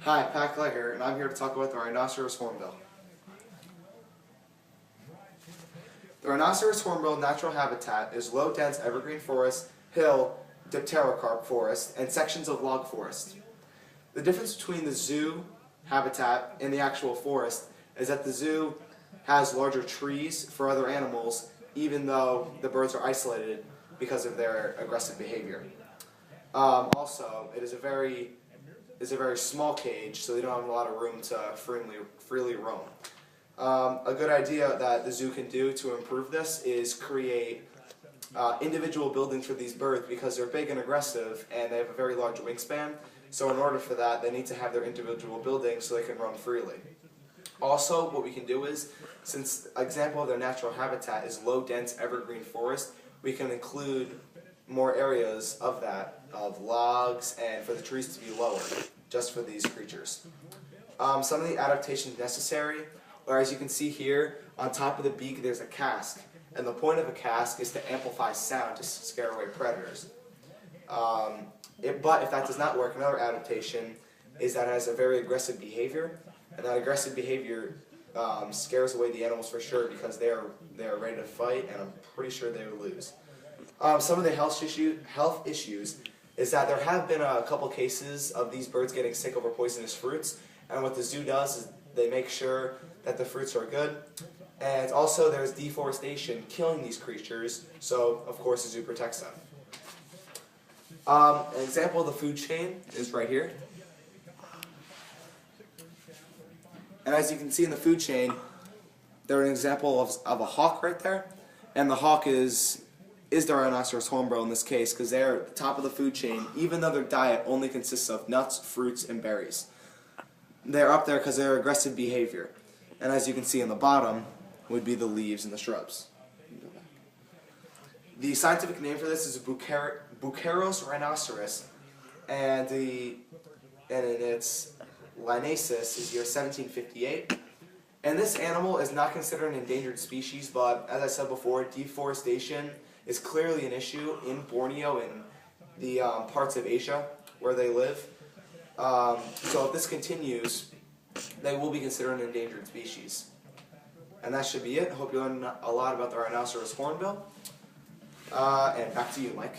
Hi, Pat Glegger, and I'm here to talk about the rhinoceros hornbill. The rhinoceros hornbill natural habitat is low dense evergreen forest, hill, dipterocarp forest, and sections of log forest. The difference between the zoo habitat and the actual forest is that the zoo has larger trees for other animals, even though the birds are isolated because of their aggressive behavior. Also, it is a very small cage, so they don't have a lot of room to freely roam. A good idea that the zoo can do to improve this is create individual buildings for these birds, because they're big and aggressive and they have a very large wingspan. So in order for that, they need to have their individual buildings so they can roam freely. Also, what we can do is, since an example of their natural habitat is low dense evergreen forest, we can include more areas of that, of logs, and for the trees to be lower, just for these creatures. Some of the adaptations necessary, or as you can see here, on top of the beak there's a casque, and the point of a casque is to amplify sound to scare away predators. But if that does not work, another adaptation is that it has a very aggressive behavior, and that aggressive behavior scares away the animals for sure, because they are ready to fight, and I'm pretty sure they would lose. Some of the health issues is that there have been a couple cases of these birds getting sick over poisonous fruits, and what the zoo does is they make sure that the fruits are good, and also there's deforestation killing these creatures, so of course the zoo protects them. An example of the food chain is right here. And as you can see in the food chain, they're an example of a hawk right there, and the hawk is the rhinoceros hornbill in this case, because they're at the top of the food chain, even though their diet only consists of nuts, fruits, and berries. They're up there because of their aggressive behavior. And as you can see in the bottom would be the leaves and the shrubs. The scientific name for this is Buceros rhinoceros, and in its lineasis is year 1758. And this animal is not considered an endangered species, but as I said before, deforestation is clearly an issue in Borneo and the parts of Asia where they live. So if this continues, they will be considered an endangered species. And that should be it. I hope you learned a lot about the rhinoceros hornbill. And back to you, Mike.